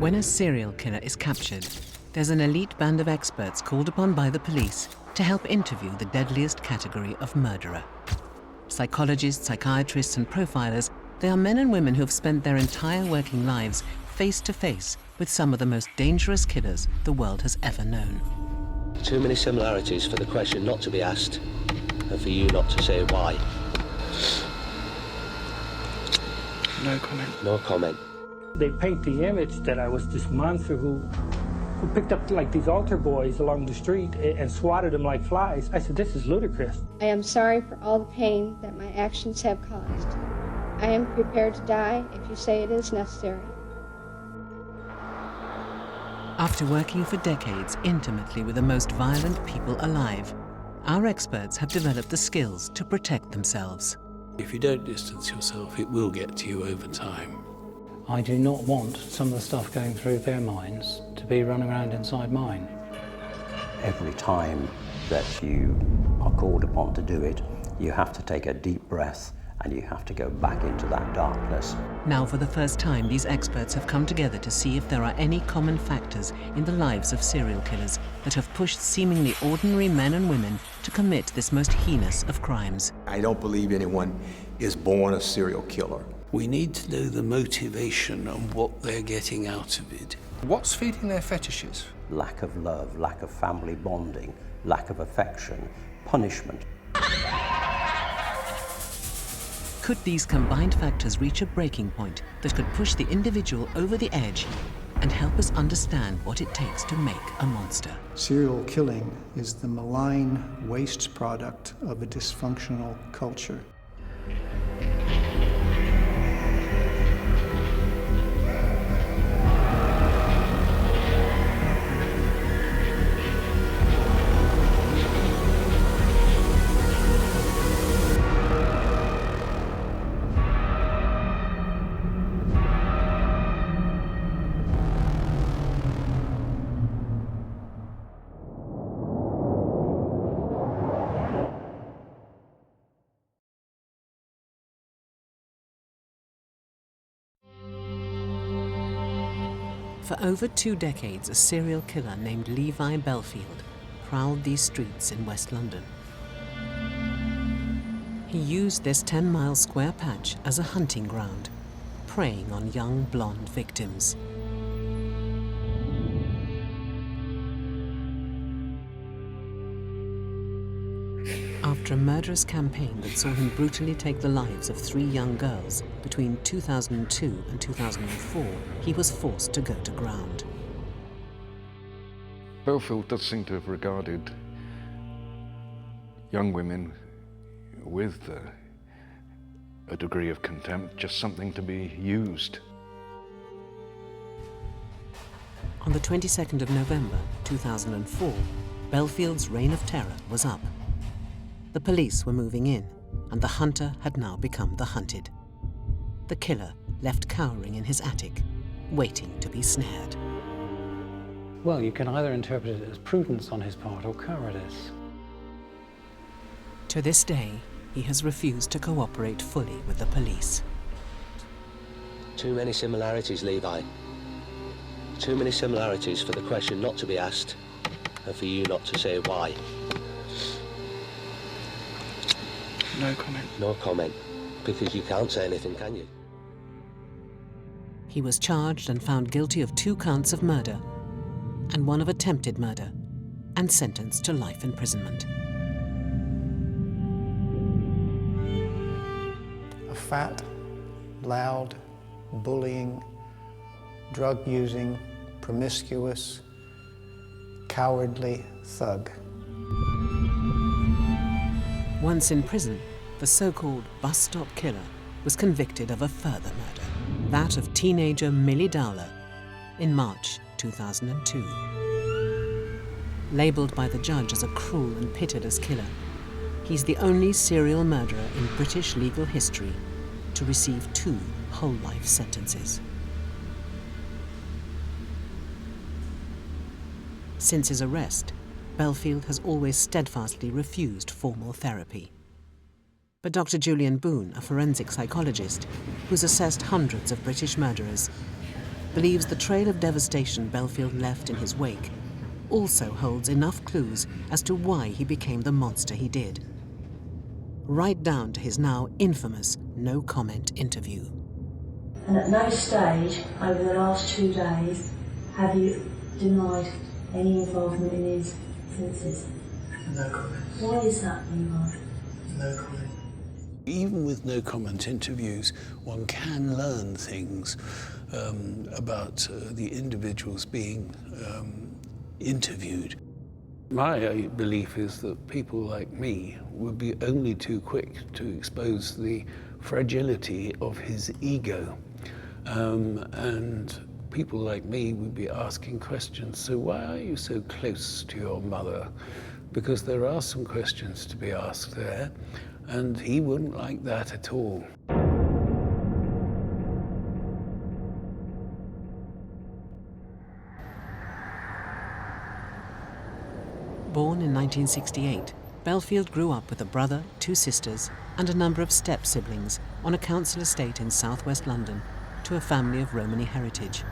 When a serial killer is captured, there's an elite band of experts called upon by the police to help interview the deadliest category of murderer. Psychologists, psychiatrists, and profilers, they are men and women who have spent their entire working lives face to face with some of the most dangerous killers the world has ever known. Too many similarities for the question not to be asked, and for you not to say why. No comment. No comment. They paint the image that I was this monster who picked up like these altar boys along the street and swatted them like flies. I said, this is ludicrous. I am sorry for all the pain that my actions have caused. I am prepared to die if you say it is necessary. After working for decades intimately with the most violent people alive, our experts have developed the skills to protect themselves. If you don't distance yourself, it will get to you over time. I do not want some of the stuff going through their minds to be running around inside mine. Every time that you are called upon to do it, you have to take a deep breath and you have to go back into that darkness. Now, for the first time, these experts have come together to see if there are any common factors in the lives of serial killers that have pushed seemingly ordinary men and women to commit this most heinous of crimes. I don't believe anyone is born a serial killer. We need to know the motivation and what they're getting out of it. What's feeding their fetishes? Lack of love, lack of family bonding, lack of affection, punishment. Could these combined factors reach a breaking point that could push the individual over the edge and help us understand what it takes to make a monster? Serial killing is the malign waste product of a dysfunctional culture. For over 2 decades, a serial killer named Levi Bellfield prowled these streets in West London. He used this 10-mile square patch as a hunting ground, preying on young blonde victims. After a murderous campaign that saw him brutally take the lives of 3 young girls between 2002 and 2004, he was forced to go to ground. Bellfield does seem to have regarded young women with a degree of contempt, just something to be used. On the 22nd of November 2004, Bellfield's reign of terror was up. The police were moving in, and the hunter had now become the hunted. The killer left cowering in his attic, waiting to be snared. Well, you can either interpret it as prudence on his part or cowardice. To this day, he has refused to cooperate fully with the police. Too many similarities, Levi. Too many similarities for the question not to be asked, and for you not to say why. No comment. No comment, because you can't say anything, can you? He was charged and found guilty of 2 counts of murder and 1 of attempted murder, and sentenced to life imprisonment. A fat, loud, bullying, drug-using, promiscuous, cowardly thug. Once in prison, the so-called bus stop killer was convicted of a further murder, that of teenager Millie Dowler, in March 2002. Labelled by the judge as a cruel and pitiless killer, he's the only serial murderer in British legal history to receive 2 whole-life sentences. Since his arrest, Bellfield has always steadfastly refused formal therapy. But Dr. Julian Boone, a forensic psychologist who's assessed hundreds of British murderers, believes the trail of devastation Bellfield left in his wake also holds enough clues as to why he became the monster he did. Right down to his now infamous no-comment interview. And at no stage over the last 2 days have you denied any involvement in these incidences? No comment. Why is that, Levi? No comment. Even with no-comment interviews, one can learn things about the individuals being interviewed. My belief is that people like me would be only too quick to expose the fragility of his ego. And people like me would be asking questions, so why are you so close to your mother? Because there are some questions to be asked there, and he wouldn't like that at all. Born in 1968, Bellfield grew up with a brother, 2 sisters, and a number of step-siblings on a council estate in southwest London to a family of Romany heritage.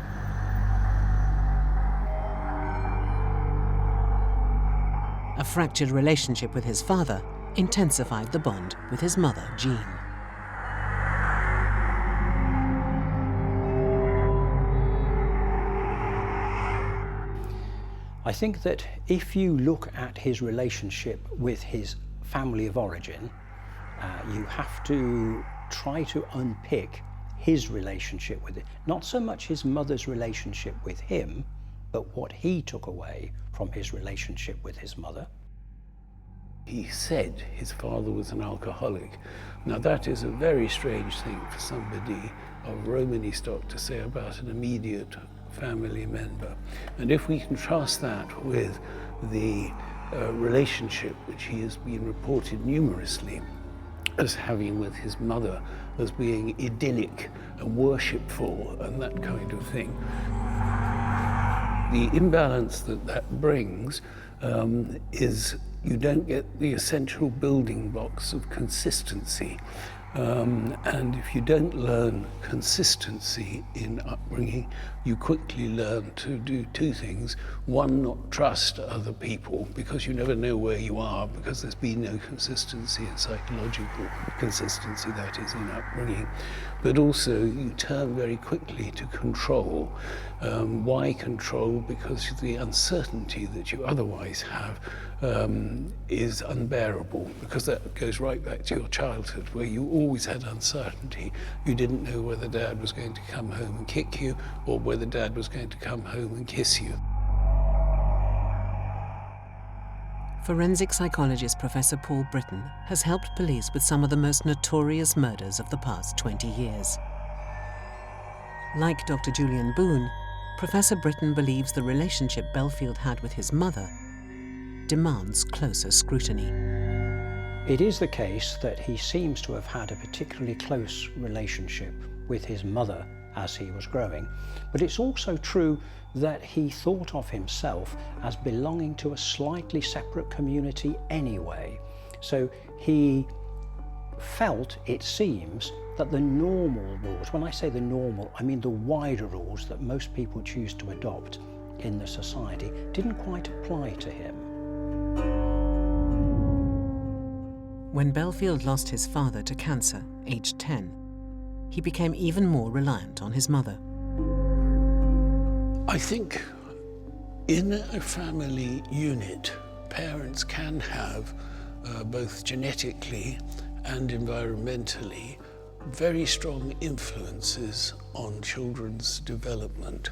A fractured relationship with his father intensified the bond with his mother, Jean. I think that if you look at his relationship with his family of origin, you have to try to unpick his relationship with it. Not so much his mother's relationship with him, but what he took away from his relationship with his mother. He said his father was an alcoholic. Now that is a very strange thing for somebody of Romany stock to say about an immediate family member. And if we contrast that with the relationship which he has been reported numerously as having with his mother, as being idyllic and worshipful and that kind of thing, the imbalance that that brings is you don't get the essential building blocks of consistency. And if you don't learn consistency in upbringing, you quickly learn to do 2 things. One, not trust other people, because you never know where you are, because there's been no consistency in psychological consistency, that is, in upbringing. But also, you turn very quickly to control. Why control? Because the uncertainty that you otherwise have is unbearable, because that goes right back to your childhood, where you always had uncertainty. You didn't know whether Dad was going to come home and kick you, or whether Dad was going to come home and kiss you. Forensic psychologist Professor Paul Britton has helped police with some of the most notorious murders of the past 20 years. Like Dr. Julian Boone, Professor Britton believes the relationship Bellfield had with his mother demands closer scrutiny. It is the case that he seems to have had a particularly close relationship with his mother as he was growing, but it's also true that he thought of himself as belonging to a slightly separate community anyway. So he felt, it seems, that the normal rules, when I say the normal, I mean the wider rules that most people choose to adopt in the society, didn't quite apply to him. When Bellfield lost his father to cancer, aged 10, he became even more reliant on his mother. I think in a family unit, parents can have, both genetically and environmentally, very strong influences on children's development.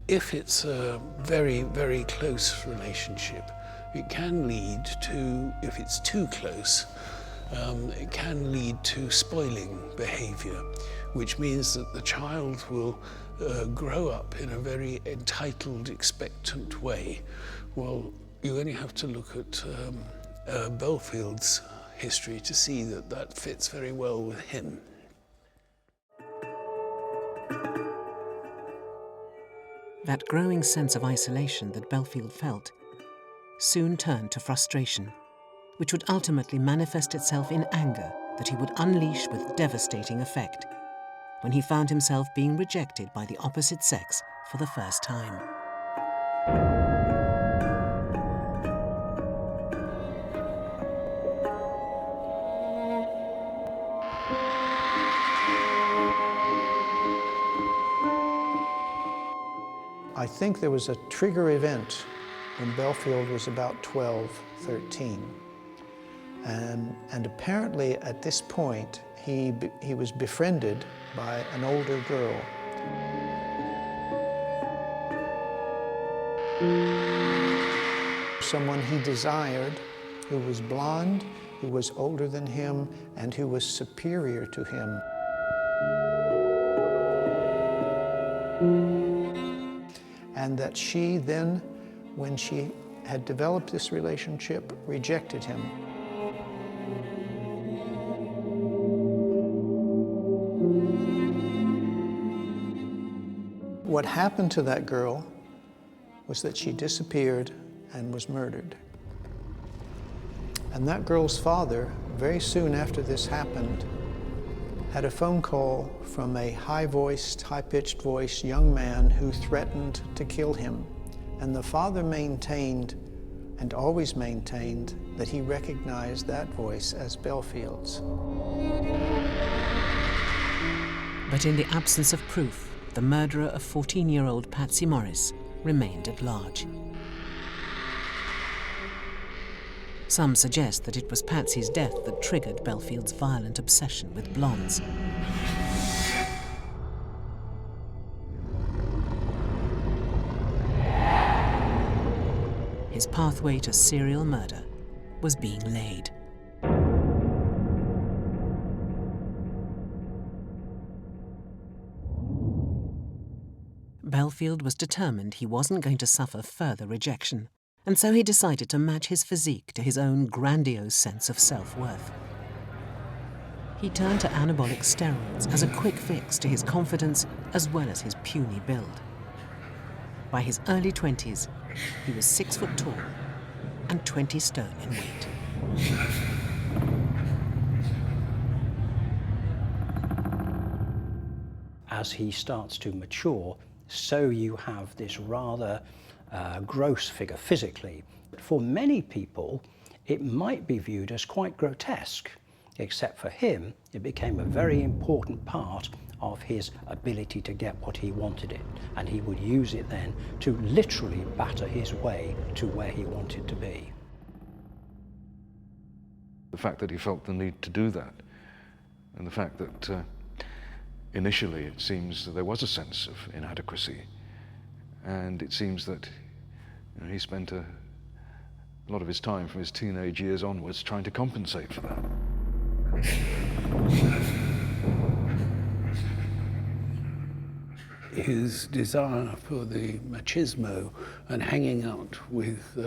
If it's a very, very close relationship, it can lead to, if it's too close, it can lead to spoiling behavior, which means that the child will grow up in a very entitled, expectant way. Well, you only have to look at Bellfield's history to see that that fits very well with him. That growing sense of isolation that Bellfield felt soon turned to frustration, which would ultimately manifest itself in anger that he would unleash with devastating effect. when he found himself being rejected by the opposite sex for the first time. I think there was a trigger event when Bellfield was about 12, 13. And apparently at this point, he was befriended by an older girl. Someone he desired, who was blonde, who was older than him, and who was superior to him. And that she then, when she had developed this relationship, rejected him. What happened to that girl was that she disappeared and was murdered. And that girl's father, very soon after this happened, had a phone call from a high-voiced, high-pitched voice young man who threatened to kill him. And the father maintained, and always maintained, that he recognized that voice as Bellfield's. But in the absence of proof, the murderer of 14-year-old Patsy Morris remained at large. Some suggest that it was Patsy's death that triggered Bellfield's violent obsession with blondes. His pathway to serial murder was being laid. Bellfield was determined he wasn't going to suffer further rejection, and so he decided to match his physique to his own grandiose sense of self-worth. He turned to anabolic steroids as a quick fix to his confidence as well as his puny build. By his early 20s, he was 6 foot tall and 20 stone in weight. As he starts to mature, so you have this rather gross figure physically. For many people, it might be viewed as quite grotesque, except for him, it became a very important part of his ability to get what he wanted it, and he would use it then to literally batter his way to where he wanted to be. The fact that he felt the need to do that, and the fact that initially it seems that there was a sense of inadequacy, and it seems that he spent a lot of his time from his teenage years onwards trying to compensate for that. His desire for the machismo and hanging out with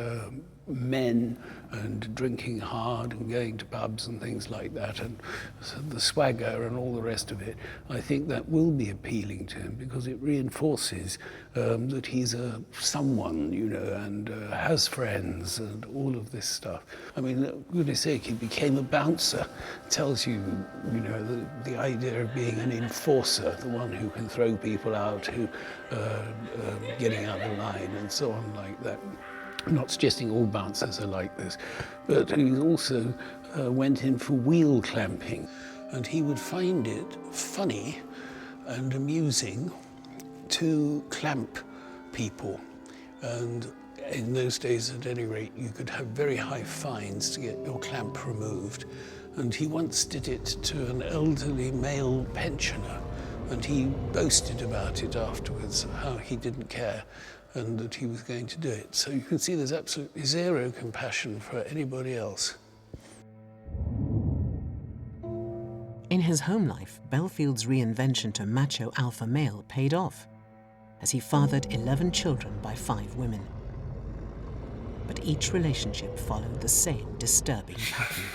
men and drinking hard and going to pubs and things like that, and the swagger and all the rest of it, I think that will be appealing to him because it reinforces that he's a someone, and has friends and all of this stuff. I mean, for goodness sake, he became a bouncer. Tells you, the idea of being an enforcer, the one who can throw people out, who getting out of line and so on like that. I'm not suggesting all bouncers are like this, but he also went in for wheel clamping, and he would find it funny and amusing to clamp people. And in those days, at any rate, you could have very high fines to get your clamp removed. And he once did it to an elderly male pensioner, and he boasted about it afterwards, how he didn't care and that he was going to do it. So you can see there's absolutely zero compassion for anybody else. In his home life, Bellfield's reinvention to macho alpha male paid off, as he fathered 11 children by 5 women. But each relationship followed the same disturbing pattern.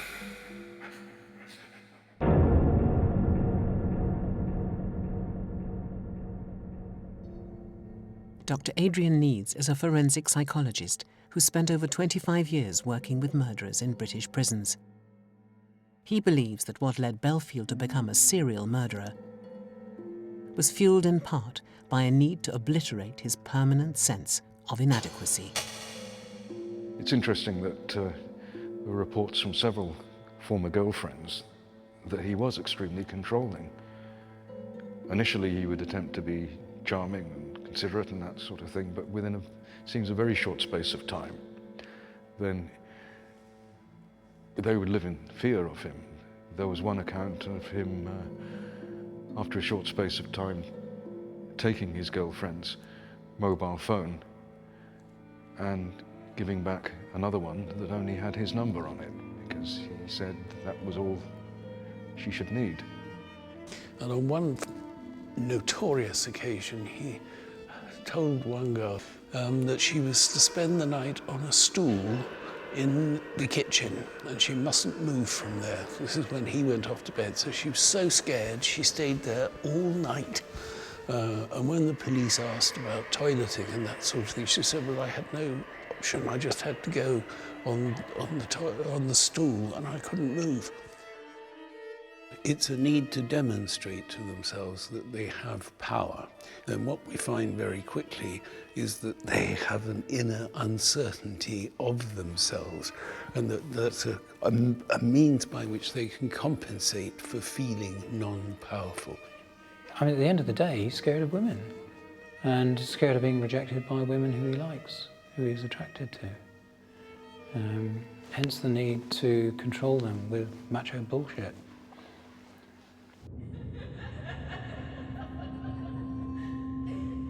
Dr. Adrian Needs is a forensic psychologist who spent over 25 years working with murderers in British prisons. He believes that what led Bellfield to become a serial murderer was fueled in part by a need to obliterate his permanent sense of inadequacy. It's interesting that there were reports from several former girlfriends that he was extremely controlling. Initially, he would attempt to be charming and considerate and that sort of thing, but within seems a very short space of time, then they would live in fear of him. There was one account of him, after a short space of time, taking his girlfriend's mobile phone and giving back another one that only had his number on it, because he said that was all she should need. And on one notorious occasion, he told one girl that she was to spend the night on a stool in the kitchen and she mustn't move from there. This is when he went off to bed, so she was so scared she stayed there all night. And when the police asked about toileting and that sort of thing, she said, well, I had no option. I just had to go on the stool and I couldn't move. It's a need to demonstrate to themselves that they have power. And what we find very quickly is that they have an inner uncertainty of themselves, and that's a means by which they can compensate for feeling non-powerful. I mean, at the end of the day, he's scared of women, and scared of being rejected by women who he likes, who he's attracted to. Hence the need to control them with macho bullshit.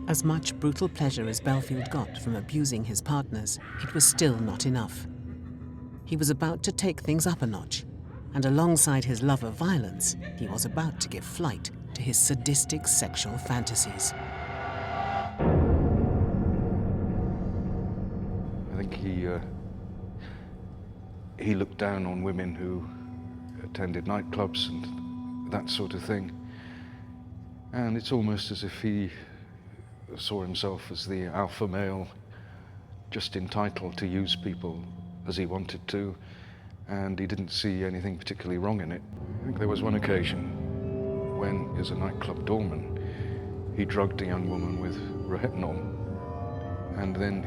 As much brutal pleasure as Bellfield got from abusing his partners, it was still not enough. He was about to take things up a notch, and alongside his love of violence, he was about to give flight to his sadistic sexual fantasies. I think he looked down on women who attended nightclubs and that sort of thing. And it's almost as if he saw himself as the alpha male, just entitled to use people as he wanted to, and he didn't see anything particularly wrong in it. I think there was one occasion when, as a nightclub doorman, he drugged a young woman with retinol, and then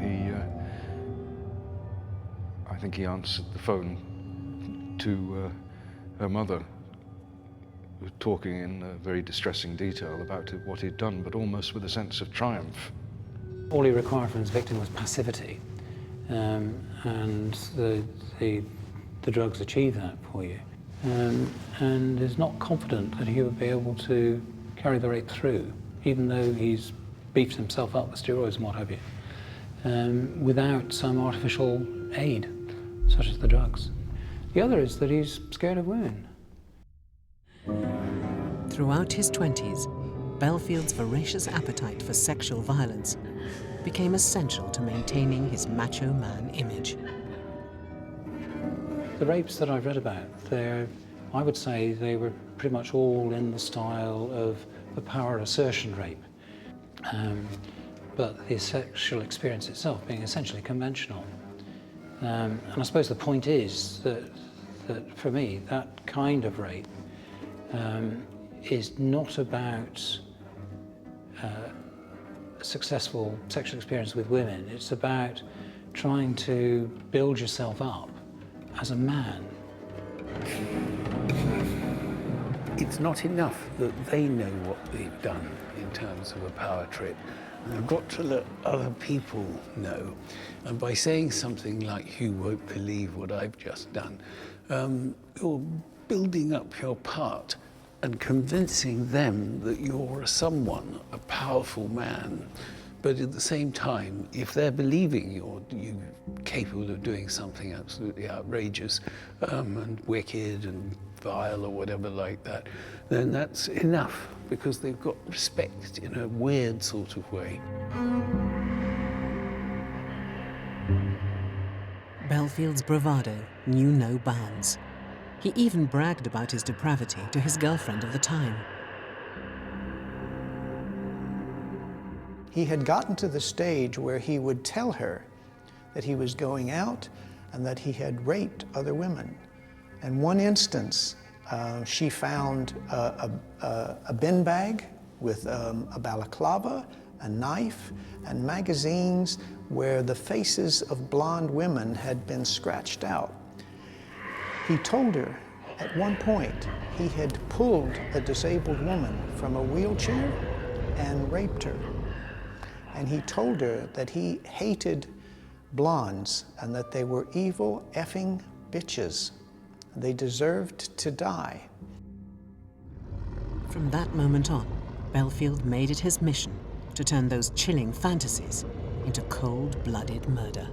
I think he answered the phone to her mother, talking in very distressing detail about what he'd done, but almost with a sense of triumph. All he required from his victim was passivity, and the drugs achieve that for you, and is not confident that he would be able to carry the rape through, even though he's beefed himself up with steroids and what have you, without some artificial aid, such as the drugs. The other is that he's scared of women. Throughout his 20s, Bellfield's voracious appetite for sexual violence became essential to maintaining his macho man image. The rapes that I've read about, I would say they were pretty much all in the style of a power assertion rape, but his sexual experience itself being essentially conventional. And I suppose the point is that for me, that kind of rape is not about successful sexual experience with women. It's about trying to build yourself up as a man. It's not enough that they know what they've done in terms of a power trip. They've got to let other people know. And by saying something like, "You won't believe what I've just done," you're building up your part and convincing them that you're someone, a powerful man. But at the same time, if they're believing you're capable of doing something absolutely outrageous and wicked and vile or whatever like that, then that's enough, because they've got respect in a weird sort of way. Bellfield's bravado knew no bounds. He even bragged about his depravity to his girlfriend of the time. He had gotten to the stage where he would tell her that he was going out and that he had raped other women. In one instance, she found a bin bag with a balaclava, a knife, and magazines where the faces of blonde women had been scratched out. He told her at one point he had pulled a disabled woman from a wheelchair and raped her. And he told her that he hated blondes and that they were evil effing bitches. They deserved to die. From that moment on, Bellfield made it his mission to turn those chilling fantasies into cold-blooded murder.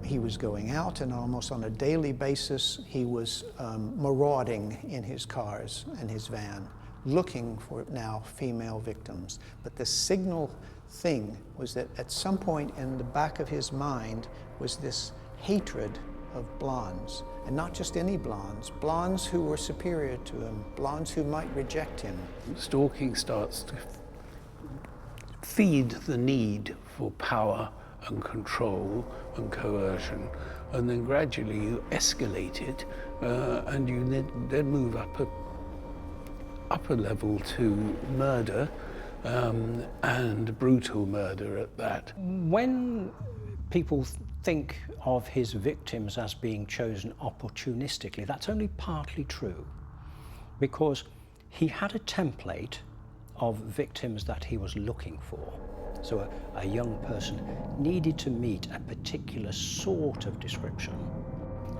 He was going out, and almost on a daily basis, he was marauding in his cars and his van, looking for now female victims. But the signal thing was that at some point in the back of his mind was this hatred of blondes, and not just any blondes, blondes who were superior to him, blondes who might reject him. Stalking starts to feed the need for power and control and coercion, and then gradually you escalate it, and you then move up a level to murder, and brutal murder at that. When people think of his victims as being chosen opportunistically, that's only partly true, because he had a template of victims that he was looking for. So a young person needed to meet a particular sort of description.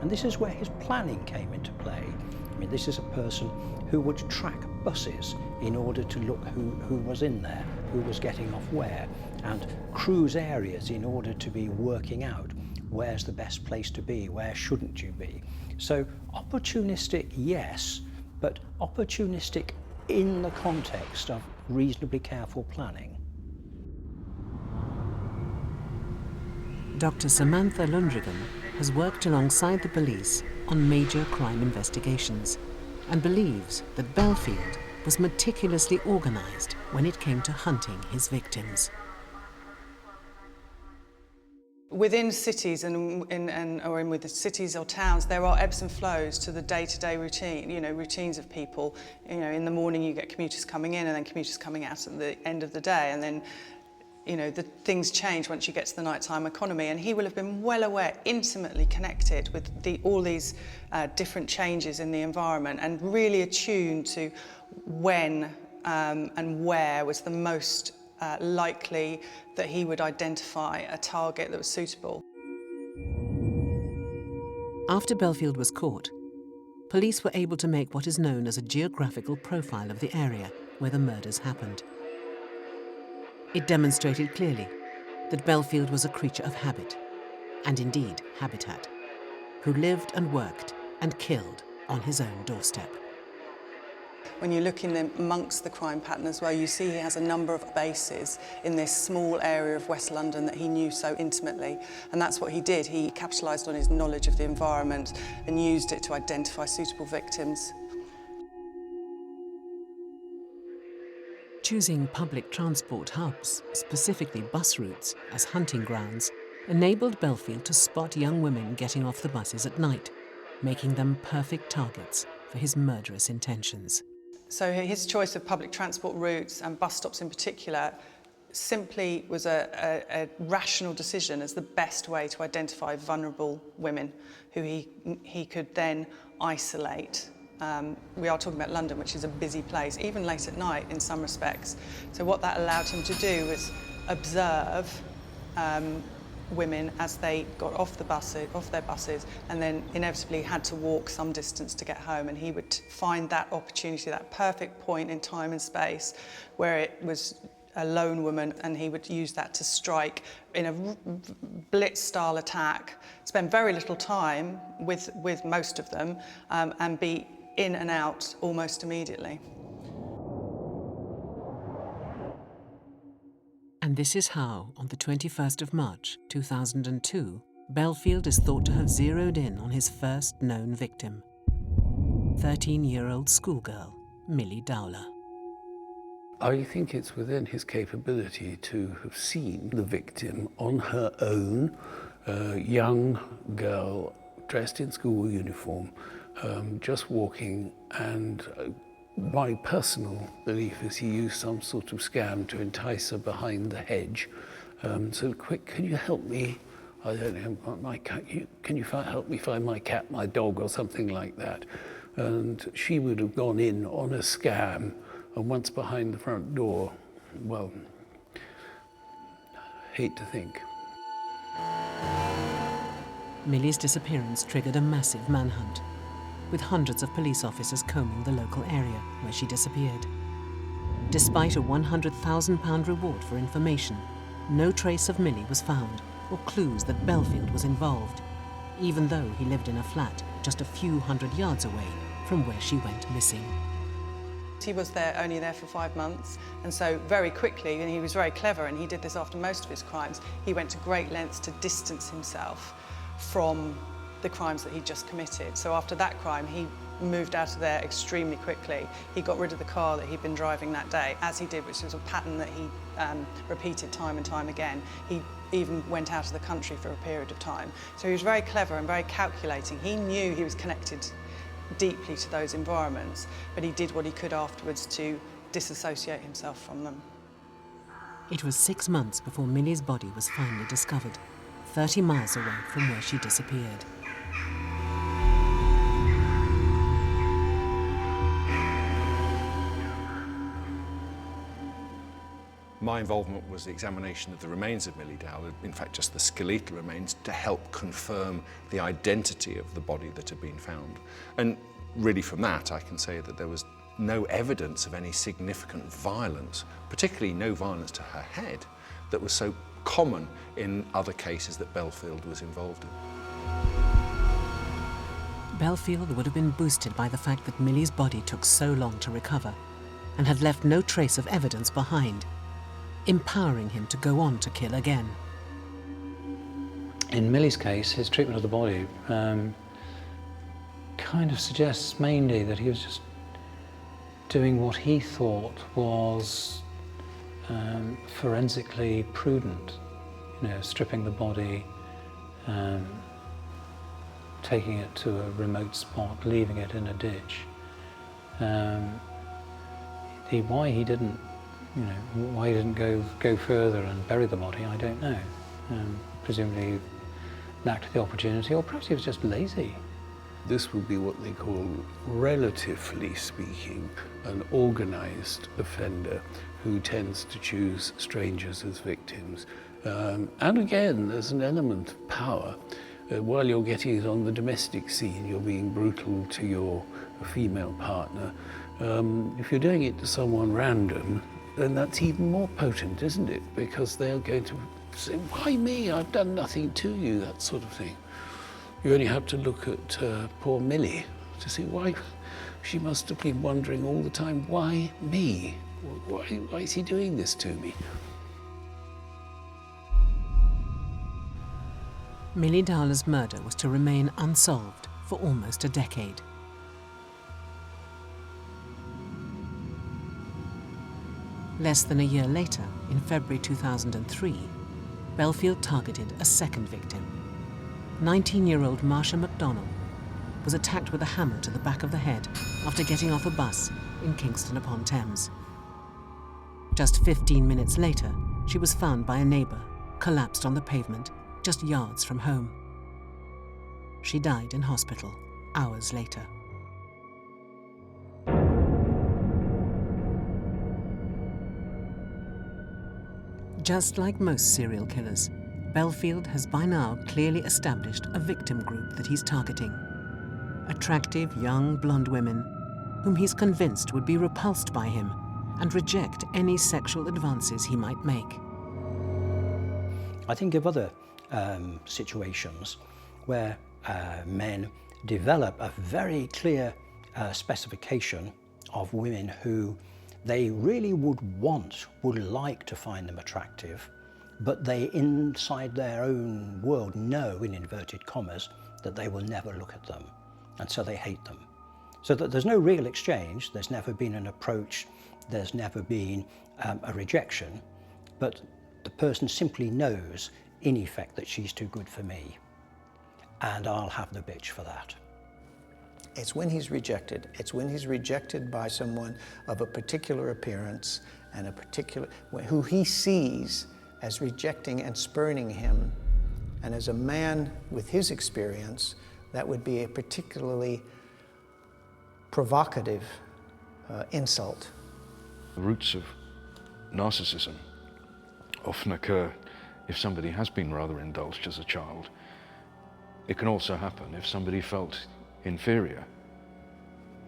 And this is where his planning came into play. I mean, this is a person who would track buses in order to look who was in there, who was getting off where, and cruise areas in order to be working out where's the best place to be, where shouldn't you be. So opportunistic, yes, but opportunistic in the context of reasonably careful planning. Dr. Samantha Lundrigan has worked alongside the police on major crime investigations and believes that Bellfield was meticulously organized when it came to hunting his victims. Within cities or with the cities or towns, there are ebbs and flows to the day-to-day routine, routines of people. In the morning you get commuters coming in and then commuters coming out at the end of the day, and then the things change once you get to the nighttime economy, and he will have been well aware, intimately connected with all these different changes in the environment, and really attuned to when and where was the most likely that he would identify a target that was suitable. After Bellfield was caught, police were able to make what is known as a geographical profile of the area where the murders happened. It demonstrated clearly that Bellfield was a creature of habit, and indeed habitat, who lived and worked and killed on his own doorstep. When you look in amongst the crime pattern as well, you see he has a number of bases in this small area of West London that he knew so intimately, and that's what he did. He capitalised on his knowledge of the environment and used it to identify suitable victims. Choosing public transport hubs, specifically bus routes, as hunting grounds enabled Bellfield to spot young women getting off the buses at night, making them perfect targets for his murderous intentions. So his choice of public transport routes and bus stops in particular simply was a rational decision as the best way to identify vulnerable women who he could then isolate. We are talking about London, which is a busy place, even late at night in some respects. So what that allowed him to do was observe women as they got off their buses, and then inevitably had to walk some distance to get home. And he would find that opportunity, that perfect point in time and space where it was a lone woman, and he would use that to strike in a blitz-style attack, spend very little time with most of them, and be in and out almost immediately. And this is how, on the 21st of March 2002, Bellfield is thought to have zeroed in on his first known victim, 13-year-old schoolgirl Millie Dowler. I think it's within his capability to have seen the victim on her own, a young girl dressed in school uniform, just walking, and my personal belief is he used some sort of scam to entice her behind the hedge. So quick, can you help me? I don't know, my cat, can you help me find my cat, my dog, or something like that? And she would have gone in on a scam, and once behind the front door, well, hate to think. Millie's disappearance triggered a massive manhunt, with hundreds of police officers combing the local area where she disappeared. Despite a £100,000 reward for information, no trace of Millie was found, or clues that Bellfield was involved, even though he lived in a flat just a few hundred yards away from where she went missing. He was only there for 5 months, and so very quickly, and he was very clever, and he did this after most of his crimes, he went to great lengths to distance himself from the crimes that he'd just committed. So after that crime, he moved out of there extremely quickly. He got rid of the car that he'd been driving that day, as he did, which was a pattern that he repeated time and time again. He even went out of the country for a period of time. So he was very clever and very calculating. He knew he was connected deeply to those environments, but he did what he could afterwards to disassociate himself from them. It was 6 months before Millie's body was finally discovered, 30 miles away from where she disappeared. My involvement was the examination of the remains of Millie Dowler, in fact just the skeletal remains, to help confirm the identity of the body that had been found. And really from that I can say that there was no evidence of any significant violence, particularly no violence to her head, that was so common in other cases that Bellfield was involved in. Bellfield would have been boosted by the fact that Millie's body took so long to recover and had left no trace of evidence behind, empowering him to go on to kill again. In Millie's case, his treatment of the body kind of suggests mainly that he was just doing what he thought was forensically prudent. You know, stripping the body, taking it to a remote spot, leaving it in a ditch. Why he didn't go further and bury the body, I don't know. Presumably he lacked the opportunity, or perhaps he was just lazy. This would be what they call, relatively speaking, an organised offender who tends to choose strangers as victims. And again, there's an element of power. While you're getting it on the domestic scene, you're being brutal to your female partner. If you're doing it to someone random, then that's even more potent, isn't it? Because they're going to say, why me? I've done nothing to you, that sort of thing. You only have to look at poor Millie to see why she must have been wondering all the time, why me? Why is he doing this to me? Millie Dowler's murder was to remain unsolved for almost a decade. Less than a year later, in February 2003, Bellfield targeted a second victim. 19-year-old Marsha McDonnell was attacked with a hammer to the back of the head after getting off a bus in Kingston upon Thames. Just 15 minutes later, she was found by a neighbour, collapsed on the pavement, just yards from home. She died in hospital hours later. Just like most serial killers, Bellfield has by now clearly established a victim group that he's targeting. Attractive, young, blonde women whom he's convinced would be repulsed by him and reject any sexual advances he might make. I think of other situations where men develop a very clear specification of women who they really would like to find them attractive, but they, inside their own world, know, in inverted commas, that they will never look at them, and so they hate them. So that there's no real exchange, there's never been an approach, there's never been a rejection, but the person simply knows, in effect, that she's too good for me, and I'll have the bitch for that. It's when he's rejected. It's when he's rejected by someone of a particular appearance and a particular, who he sees as rejecting and spurning him. And as a man with his experience, that would be a particularly provocative insult. The roots of narcissism often occur if somebody has been rather indulged as a child. It can also happen if somebody felt inferior,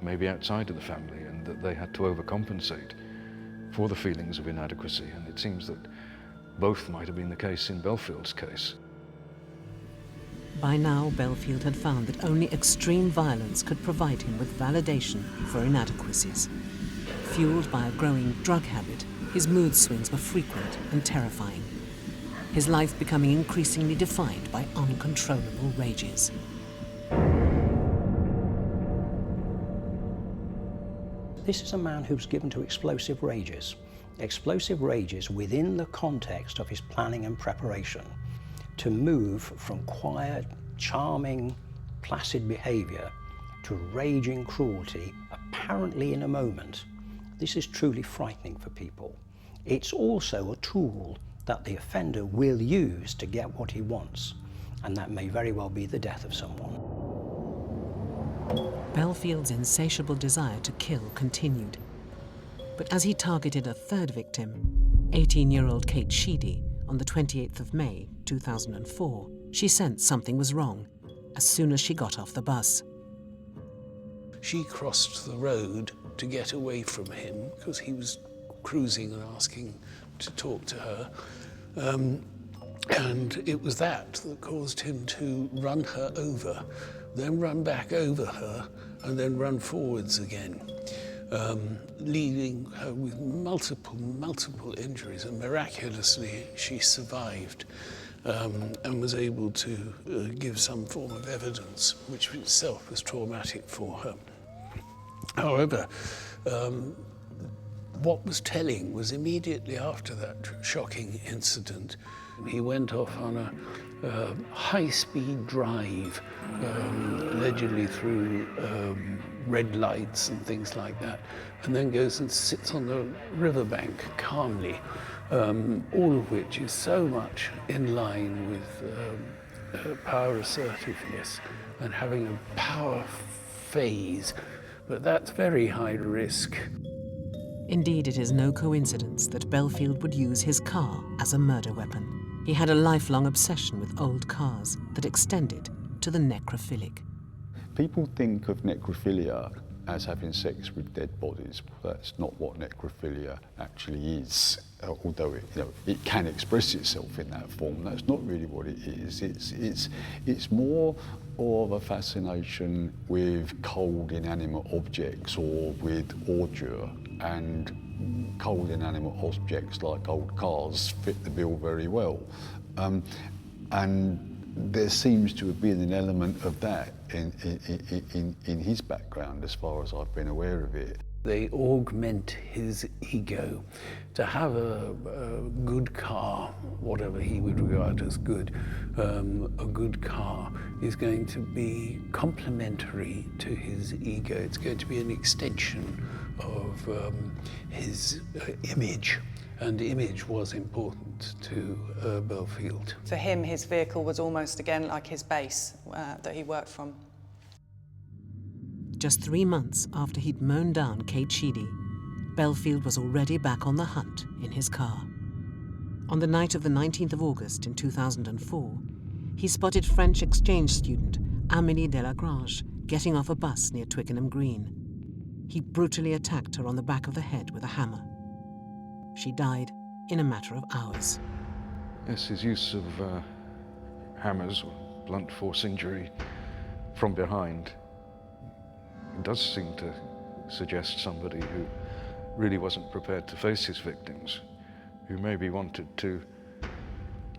maybe outside of the family, and that they had to overcompensate for the feelings of inadequacy. And it seems that both might have been the case in Bellfield's case. By now, Bellfield had found that only extreme violence could provide him with validation for inadequacies. Fueled by a growing drug habit, his mood swings were frequent and terrifying, his life becoming increasingly defined by uncontrollable rages. This is a man who's given to explosive rages within the context of his planning and preparation, to move from quiet, charming, placid behaviour to raging cruelty, apparently in a moment. This is truly frightening for people. It's also a tool that the offender will use to get what he wants, and that may very well be the death of someone. Bellfield's insatiable desire to kill continued. But as he targeted a third victim, 18-year-old Kate Sheedy, on the 28th of May, 2004, she sensed something was wrong as soon as she got off the bus. She crossed the road to get away from him because he was cruising and asking to talk to her. And it was that caused him to run her over, then run back over her, and then run forwards again, leaving her with multiple injuries. And miraculously, she survived and was able to give some form of evidence, which itself was traumatic for her. However, what was telling was immediately after that shocking incident, he went off on a high-speed drive, allegedly through red lights and things like that, and then goes and sits on the riverbank calmly, all of which is so much in line with power assertiveness and having a power phase, but that's very high risk. Indeed, it is no coincidence that Bellfield would use his car as a murder weapon. He had a lifelong obsession with old cars that extended to the necrophilic. People think of necrophilia as having sex with dead bodies. That's not what necrophilia actually is, although it can express itself in that form. That's not really what it is. It's more of a fascination with cold inanimate objects or with ordure, and cold inanimate objects like old cars fit the bill very well. And there seems to have been an element of that in his background, as far as I've been aware of it. They augment his ego. To have a good car, whatever he would regard as good, a good car is going to be complementary to his ego. It's going to be an extension of his image. And image was important to Bellfield. For him, his vehicle was almost, again, like his base that he worked from. Just 3 months after he'd mown down Kate Sheedy, Bellfield was already back on the hunt in his car. On the night of the 19th of August in 2004, he spotted French exchange student Amélie Delagrange getting off a bus near Twickenham Green. He brutally attacked her on the back of the head with a hammer. She died in a matter of hours. Yes, his use of hammers or blunt force injury from behind does seem to suggest somebody who really wasn't prepared to face his victims, who maybe wanted to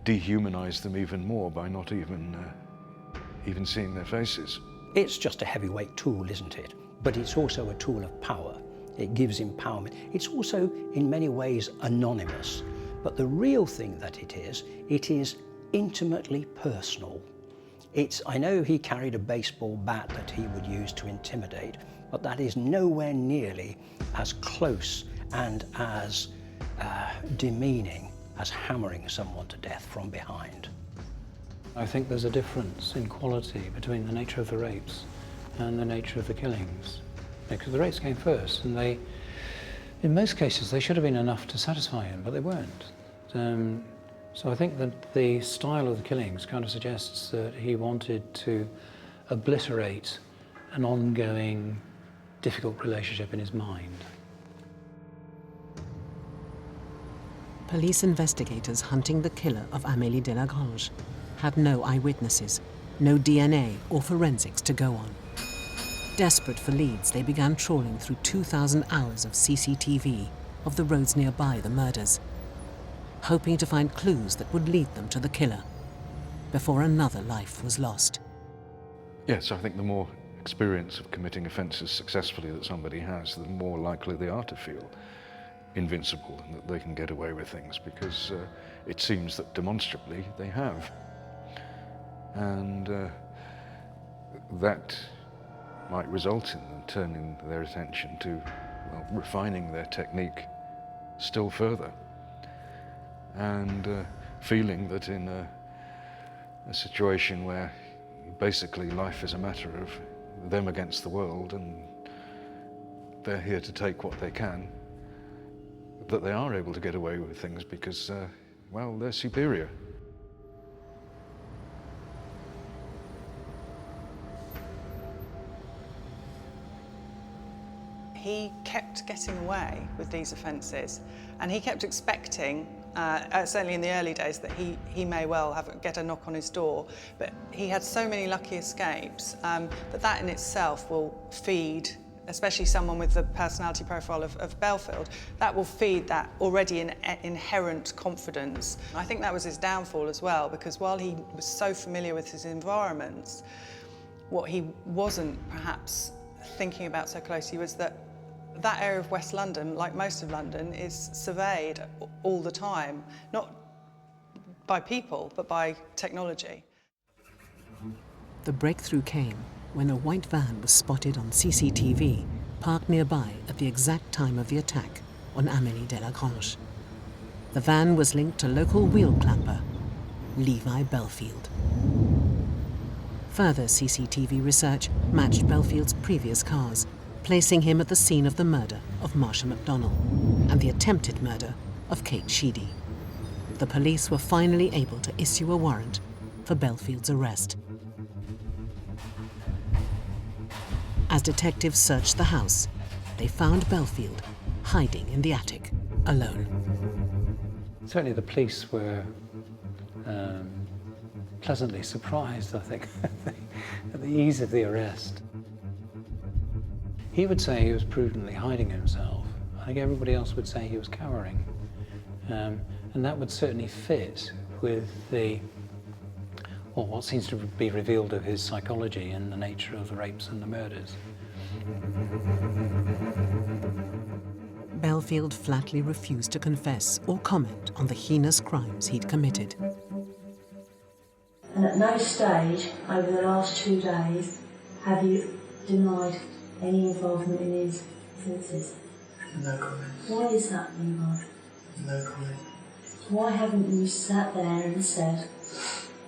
dehumanize them even more by not even seeing their faces. It's just a heavyweight tool, isn't it? But it's also a tool of power. It gives empowerment. It's also, in many ways, anonymous. But the real thing that it is intimately personal. I know he carried a baseball bat that he would use to intimidate, but that is nowhere nearly as close and as demeaning as hammering someone to death from behind. I think there's a difference in quality between the nature of the rapes and the nature of the killings. Because the rapes came first, and they, in most cases, they should have been enough to satisfy him, but they weren't. So I think that the style of the killings kind of suggests that he wanted to obliterate an ongoing, difficult relationship in his mind. Police investigators hunting the killer of Amélie Delagrange had no eyewitnesses, no DNA or forensics to go on. Desperate for leads, they began trawling through 2,000 hours of CCTV of the roads nearby the murders, hoping to find clues that would lead them to the killer before another life was lost. Yes, I think the more experience of committing offences successfully that somebody has, the more likely they are to feel invincible and that they can get away with things, because it seems that demonstrably they have. And that might result in them turning their attention to, well, refining their technique still further, and feeling that in a situation where basically life is a matter of them against the world and they're here to take what they can, that they are able to get away with things because, well, they're superior. He kept getting away with these offences, and he kept expecting, certainly in the early days, that he may well get a knock on his door, but he had so many lucky escapes that in itself will feed, especially someone with the personality profile of Bellfield, that will feed that already inherent confidence. I think that was his downfall as well, because while he was so familiar with his environments, what he wasn't perhaps thinking about so closely was that area of West London, like most of London, is surveyed all the time, not by people, but by technology. The breakthrough came when a white van was spotted on CCTV, parked nearby at the exact time of the attack on Amélie Delagrange. The van was linked to local wheel clapper, Levi Bellfield. Further CCTV research matched Bellfield's previous cars, placing him at the scene of the murder of Marsha McDonnell and the attempted murder of Kate Sheedy. The police were finally able to issue a warrant for Bellfield's arrest. As detectives searched the house, they found Bellfield hiding in the attic, alone. Certainly the police were pleasantly surprised, I think, at the ease of the arrest. He would say he was prudently hiding himself. I think everybody else would say he was cowering. And that would certainly fit with what seems to be revealed of his psychology and the nature of the rapes and the murders. Bellfield flatly refused to confess or comment on the heinous crimes he'd committed. And at no stage over the last 2 days have you denied any involvement in these offences? No comment. Why is that, Levi? No comment. Why haven't you sat there and said,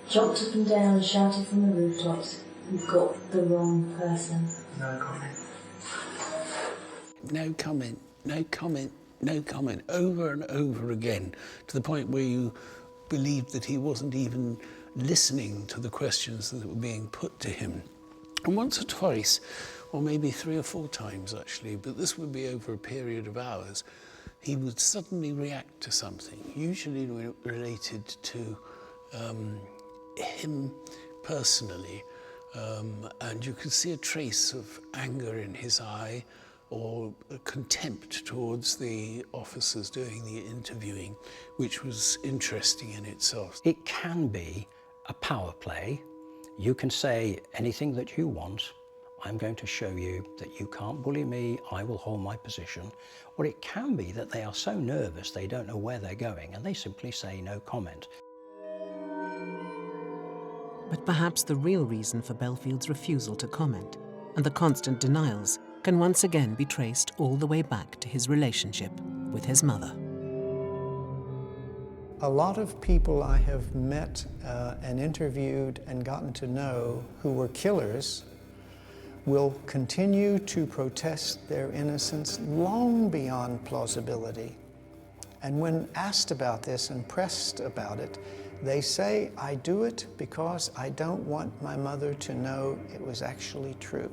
jumped up and down and shouted from the rooftops, you've got the wrong person? No comment. No comment, no comment, no comment, over and over again, to the point where you believed that he wasn't even listening to the questions that were being put to him. And once or twice, or maybe 3 or 4 times actually, but this would be over a period of hours, he would suddenly react to something, usually related to him personally, and you could see a trace of anger in his eye or a contempt towards the officers doing the interviewing, which was interesting in itself. It can be a power play. You can say anything that you want. I'm going to show you that you can't bully me, I will hold my position. Or it can be that they are so nervous they don't know where they're going and they simply say no comment. But perhaps the real reason for Bellfield's refusal to comment and the constant denials can once again be traced all the way back to his relationship with his mother. A lot of people I have met and interviewed and gotten to know who were killers will continue to protest their innocence long beyond plausibility. And when asked about this and pressed about it, they say, "I do it because I don't want my mother to know it was actually true."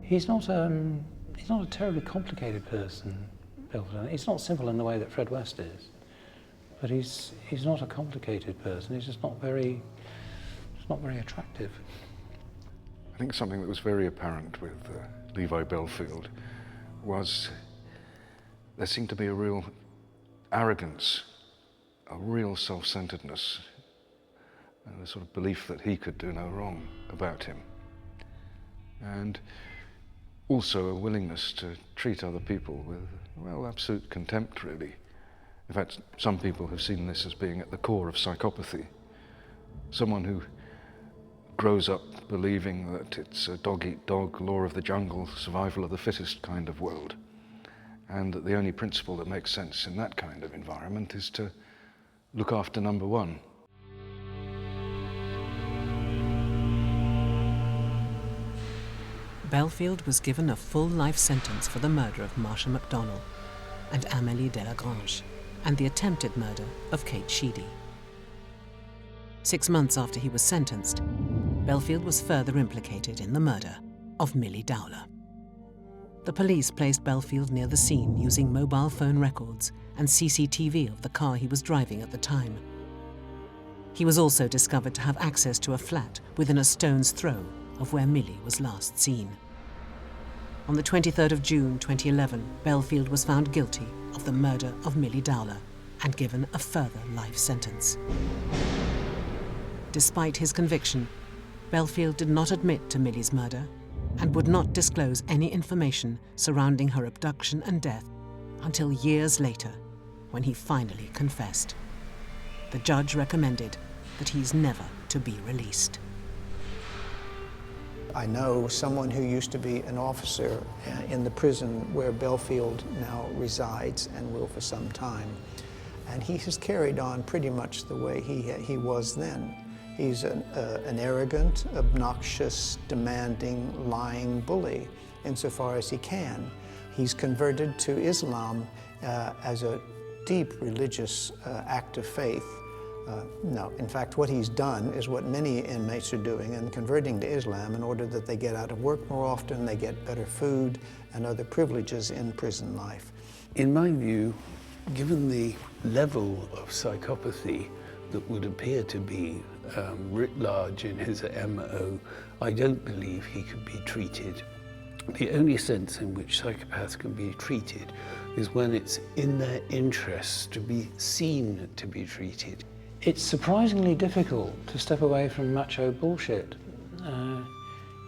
He's not a terribly complicated person, Bellfield. He's not simple in the way that Fred West is, but he's not a complicated person. He's just not very attractive. I think something that was very apparent with Levi Bellfield was there seemed to be a real arrogance, a real self-centeredness, and a sort of belief that he could do no wrong about him. And also a willingness to treat other people with, well, absolute contempt, really. In fact, some people have seen this as being at the core of psychopathy. Someone who grows up believing that it's a dog-eat-dog, law of the jungle, survival of the fittest kind of world, and that the only principle that makes sense in that kind of environment is to look after number one. Bellfield was given a full life sentence for the murder of Marsha MacDonald and Amélie Delagrange, and the attempted murder of Kate Sheedy. 6 months after he was sentenced, Bellfield was further implicated in the murder of Millie Dowler. The police placed Bellfield near the scene using mobile phone records and CCTV of the car he was driving at the time. He was also discovered to have access to a flat within a stone's throw of where Millie was last seen. On the 23rd of June 2011, Bellfield was found guilty of the murder of Millie Dowler and given a further life sentence. Despite his conviction, Bellfield did not admit to Millie's murder and would not disclose any information surrounding her abduction and death until years later, when he finally confessed. The judge recommended that he's never to be released. I know someone who used to be an officer in the prison where Bellfield now resides and will for some time. And he has carried on pretty much the way he was then. He's an arrogant, obnoxious, demanding, lying bully insofar as he can. He's converted to Islam as a deep religious act of faith. No, in fact, what he's done is what many inmates are doing and converting to Islam in order that they get out of work more often, they get better food and other privileges in prison life. In my view, given the level of psychopathy that would appear to be writ large in his MO, I don't believe he could be treated. The only sense in which psychopaths can be treated is when it's in their interests to be seen to be treated. It's surprisingly difficult to step away from macho bullshit.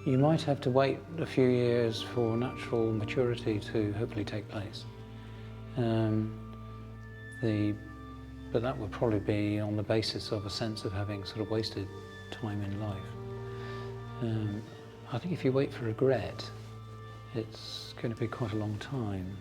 You might have to wait a few years for natural maturity to hopefully take place. But that would probably be on the basis of a sense of having sort of wasted time in life. I think if you wait for regret, it's going to be quite a long time.